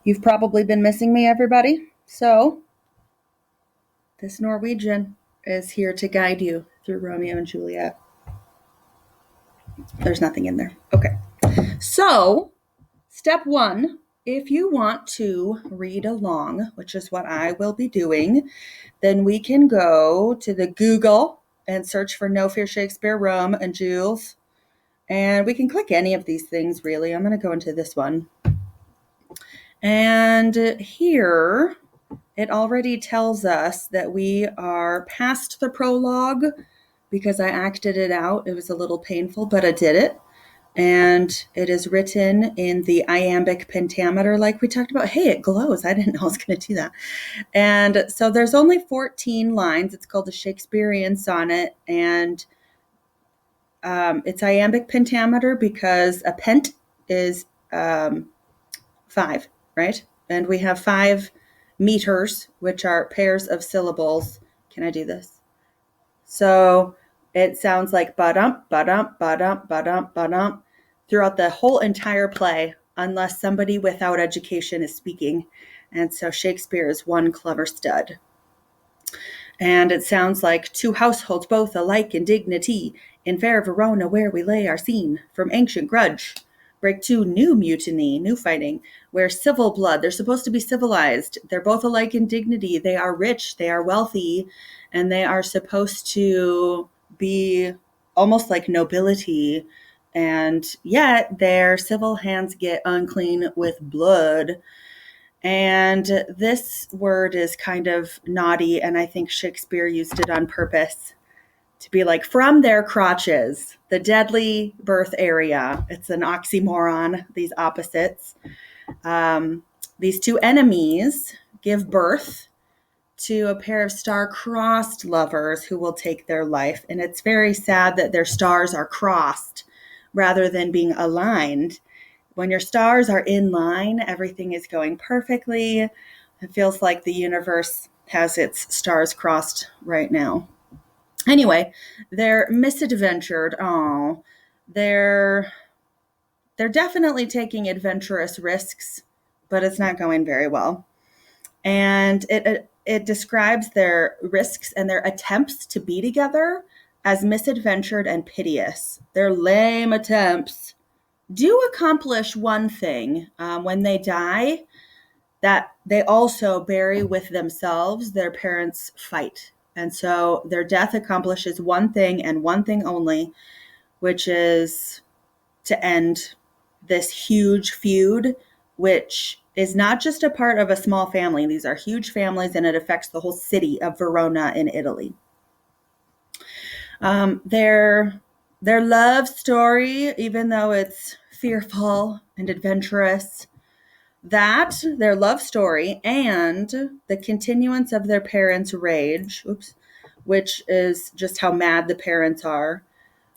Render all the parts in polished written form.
You've probably been missing me, everybody. So, this Norwegian is here to guide you through Romeo and Juliet. There's nothing in there. Okay. So, step one, if you want to read along, which is what I will be doing, then we can go to the Google and search for No Fear Shakespeare, Rome and Jules. And we can click any of these things, really. I'm going to go into this one. And here, it already tells us that we are past the prologue because I acted it out. It was a little painful, but I did it. And it is written in the iambic pentameter, like we talked about. Hey, it glows. I didn't know I was going to do that. And so there's only 14 lines. It's called the Shakespearean sonnet. And it's iambic pentameter because a pent is 5, right? And we have 5 meters, which are pairs of syllables. Can I do this? So it sounds like ba-dump, ba-dump, ba-dump, ba-dump, ba-dump throughout the whole entire play, unless somebody without education is speaking. And so Shakespeare is one clever stud. And it sounds like 2 households, both alike in dignity, in fair Verona where we lay our scene, from ancient grudge break to new mutiny, new fighting, where civil blood, they're supposed to be civilized. They're both alike in dignity. They are rich, they are wealthy, and they are supposed to be almost like nobility. And yet their civil hands get unclean with blood. And this word is kind of naughty, and I think Shakespeare used it on purpose to be like, from their crotches, the deadly birth area. It's an oxymoron, these opposites. These 2 enemies give birth to a pair of star-crossed lovers who will take their life. And it's very sad that their stars are crossed rather than being aligned. When your stars are in line, everything is going perfectly. It feels like the universe has its stars crossed right now. Anyway, they're misadventured. Oh, they're definitely taking adventurous risks, but it's not going very well. And it describes their risks and their attempts to be together as misadventured and piteous. Their lame attempts do accomplish one thing. When they die, that they also bury with themselves their parents' fight. And so their death accomplishes one thing and one thing only, which is to end this huge feud, which is not just a part of a small family. These are huge families, and it affects the whole city of Verona in Italy. Their love story, even though it's fearful and adventurous, that their love story and the continuance of their parents' rage, which is just how mad the parents are,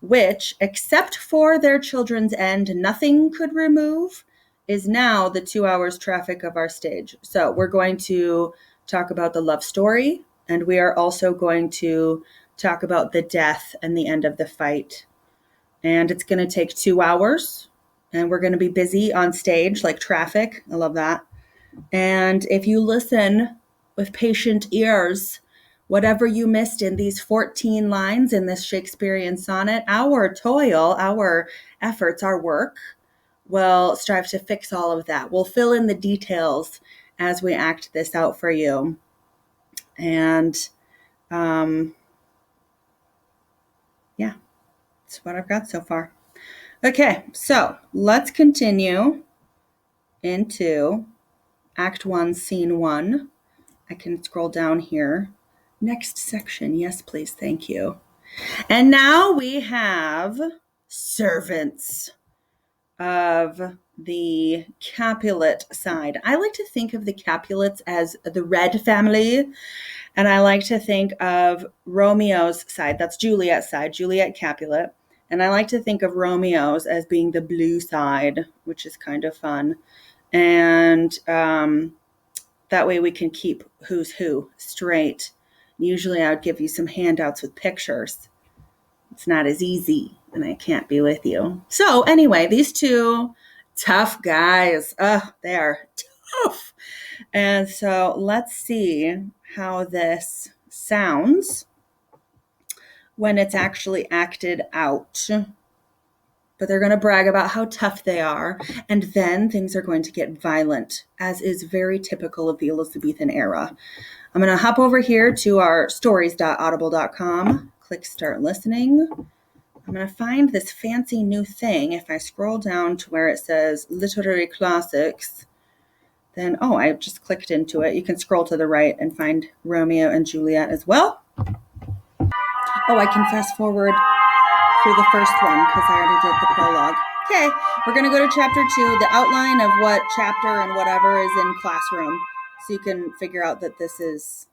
which, except for their children's end, nothing could remove, is now the 2 hours traffic of our stage. So we're going to talk about the love story, and we are also going to talk about the death and the end of the fight. And it's going to take 2 hours. And we're going to be busy on stage like traffic. I love that. And if you listen with patient ears, whatever you missed in these 14 lines in this Shakespearean sonnet, our toil, our efforts, our work will strive to fix all of that. We'll fill in the details as we act this out for you. And yeah, that's what I've got so far. Okay, so let's continue into Act 1, Scene 1. I can scroll down here. Next section. Yes, please. Thank you. And now we have servants of the Capulet side. I like to think of the Capulets as the red family, and I like to think of Romeo's side. That's Juliet's side, Juliet Capulet. And I like to think of Romeo's as being the blue side, which is kind of fun. And that way we can keep who's who straight. Usually I would give you some handouts with pictures. It's not as easy, and I can't be with you. So anyway, these 2 tough guys, they are Oof. And so let's see how this sounds when it's actually acted out. But they're going to brag about how tough they are, and then things are going to get violent, as is very typical of the Elizabethan era. I'm going to hop over here to our stories.audible.com, click start listening. I'm going to find this fancy new thing. If I scroll down to where it says literary classics, then, oh, I just clicked into it. You can scroll to the right and find Romeo and Juliet as well. Oh, I can fast forward through the first one because I already did the prologue. Okay, we're going to go to chapter 2, the outline of what chapter and whatever is in classroom. So you can figure out that this is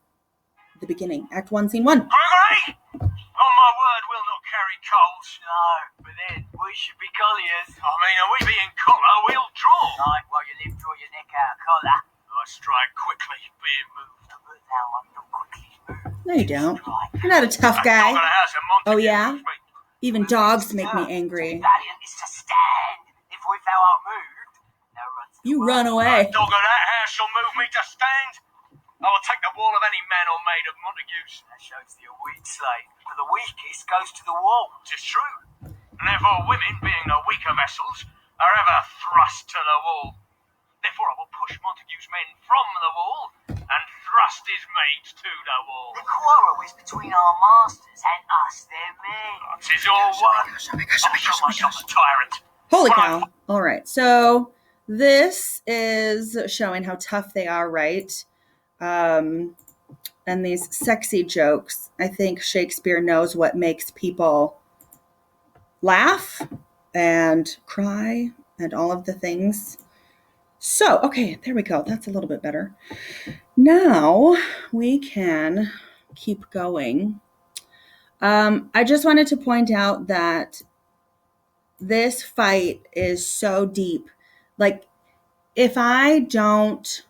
the beginning. Act 1, scene 1. Gregory! On my word, we'll not carry coals. No, but then we should be colliers. I mean, are we being collar? We'll draw. Right, while you live, draw your neck out of collar. I strike quickly, being moved. But now I'm not quickly moved. No, you don't. You're not a tough guy. Oh, yeah? Even dogs make me angry. Valiant is to stand. If with thou art moved, thou runs. You run away. Dog of that house shall move me to stand. I will take the wall of any man or maid of Montague's. That shows thee a weak slave. For the weakest goes to the wall. 'Tis true. And therefore women, being the weaker vessels, are ever thrust to the wall. Therefore I will push Montague's men from the wall and thrust his maids to the wall. The quarrel is between our masters and us, their men. 'Tis all one. Oh my gosh, oh my gosh, oh my myself gosh. a tyrant. Holy cow. All right. So this is showing how tough they are, right? And these sexy jokes. I think Shakespeare knows what makes people laugh and cry and all of the things. So, okay, there we go. That's a little bit better. Now we can keep going. I just wanted to point out that this fight is so deep. Like, if I don't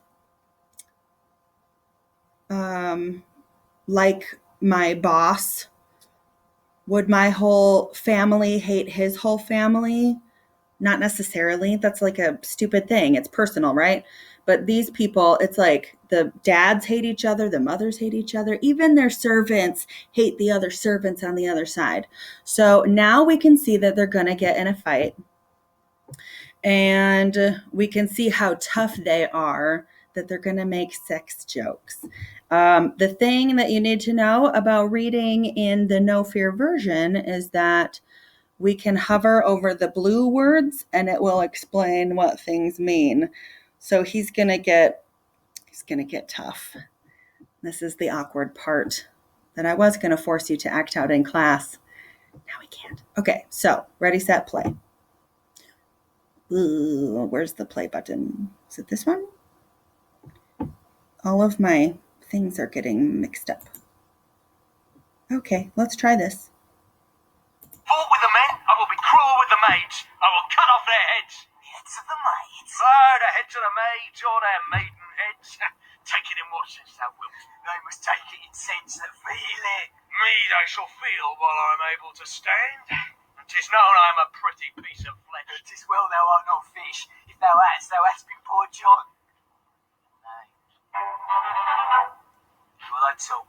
like my boss, would my whole family hate his whole family? Not necessarily. That's like a stupid thing. It's personal, right? But these people, it's like the dads hate each other, the mothers hate each other, even their servants hate the other servants on the other side. So now we can see that they're going to get in a fight. And we can see how tough they are, that they're going to make sex jokes. The thing that you need to know about reading in the No Fear version is that we can hover over the blue words and it will explain what things mean. So he's going to get tough. This is the awkward part that I was going to force you to act out in class. Now we can't. Okay, so ready, set, play. Ooh, where's the play button? Is it this one? All of my things are getting mixed up. Okay, let's try this. Fought with the men, I will be cruel with the maids. I will cut off their heads. The heads of the maids? Oh, the heads of the maids, or their maiden heads. Take it in what sense thou wilt. They must take it in sense that feel it. Me they shall feel while I'm able to stand. And 'tis known I am a pretty piece of flesh. 'Tis well thou art not fish. If thou hadst been poor John. Nay. Well, that's all.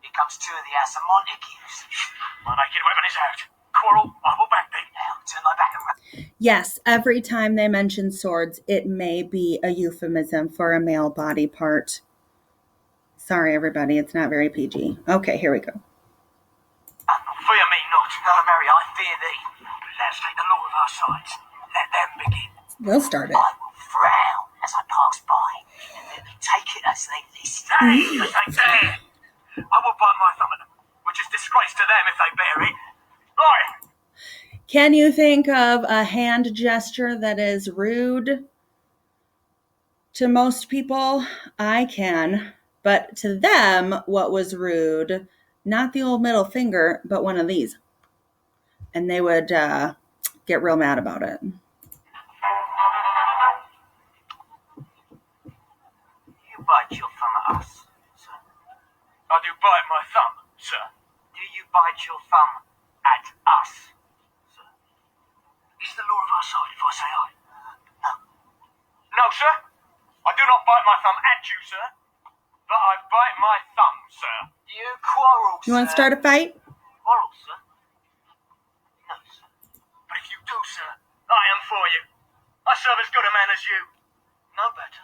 Here comes two of the house of Montagues. My naked weapon is out. Quarrel, I will back thee. Now, turn thy back and run. Yes, every time they mention swords, it may be a euphemism for a male body part. Sorry, everybody, it's not very PG. Okay, here we go. Fear me not. No, Mary, I fear thee. Let's take the law of our sides. Let them begin. We'll start it. I will frown as I pass by, and let me take it as they list. Stay as they dare. I will bite my thumb at them, which is disgrace to them if they bear it. Right. Can you think of a hand gesture that is rude to most people? I can. But to them, what was rude, not the old middle finger, but one of these. And they would get real mad about it. You bite your thumb at us, sir? I do bite my thumb, sir. Do you bite your thumb at us, sir? Is the law of our side if I say aye? No. No, sir. I I do not bite my thumb at you, sir, but I bite my thumb, sir. You quarrel, You want to start a fight? Quarrel, sir? No, sir. But if you do, sir, I am for you. I serve as good a man as you. No better.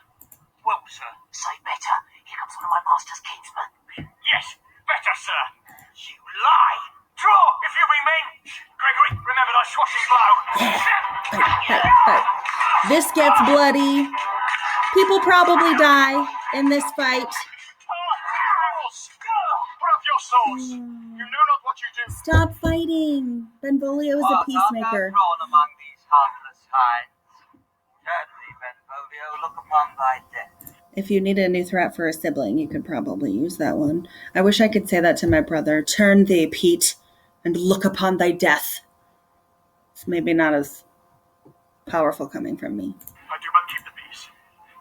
Well, sir. Say better. Here comes one of my master's kinsmen. Yes, better, sir. You lie. Draw, if you be men. Gregory, remember thy swashing blow. Fight. This gets bloody. People probably die in this fight. Put up your swords. You know not what you do. Stop fighting. Benvolio is a peacemaker. Thrown among these heartless hinds. Turn thee, Benvolio, look upon thy death. If you need a new threat for a sibling, you could probably use that one. I wish I could say that to my brother. Turn thee, Pete, and look upon thy death. It's maybe not as powerful coming from me. I do but keep the peace.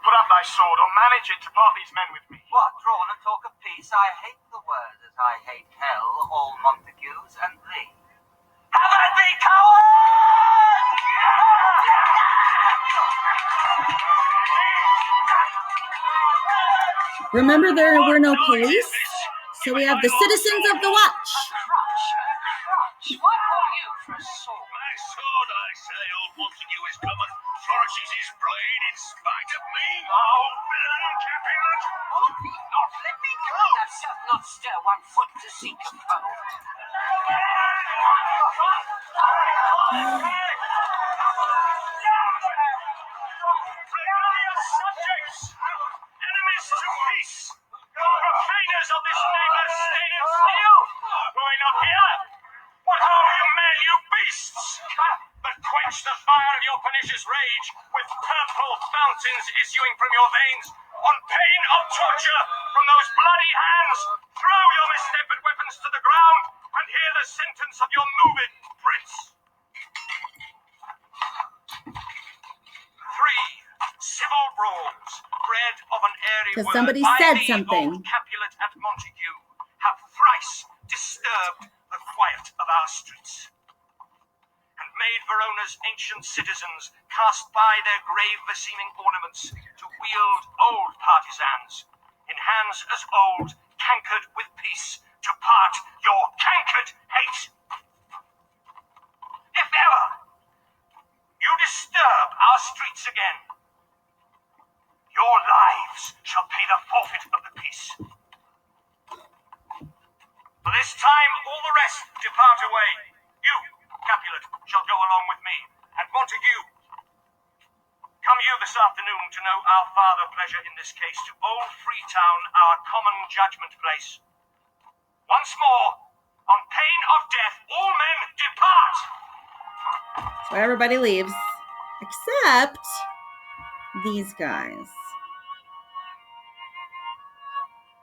Put up thy sword, or manage it to part these men with me. What, drawn and talk of peace? I hate the word as I hate hell, all Montagues, and thee. Have at thee, coward! Remember, there were no police, so we have the citizens of the watch. Crutch. Why call you for a sword? My sword, I say, old Montague is coming. Flourishes his blade in spite of me. Oh, blood, Capulet! Oh, be not, let me go! Thou shalt not stir one foot to seek a foe. Rebellious subjects! Enemies to peace! Profaners of this neighbor's state of steel! Were we not here? What harm you men, you beasts? But quench the fire of your pernicious rage with purple fountains issuing from your veins, on pain of torture from those bloody hands. Throw your mistempered weapons to the ground and hear the sentence of your moved prince. 3 civil brawls, bred of an airy 'Cause word somebody by said thee, something. old Capulet and Montague, have thrice disturbed the quiet of our streets, and made Verona's ancient citizens cast by their grave beseeming ornaments to wield old partisans, in hands as old, cankered with peace, to part your cankered hate. If ever you disturb our streets again, your lives shall pay the forfeit of the peace. For this time all the rest depart away. You, Capulet, shall go along with me, and Montague, come you this afternoon to know our farther pleasure in this case to old Freetown, our common judgment place. Once more, on pain of death, all men depart! So everybody leaves, except these guys.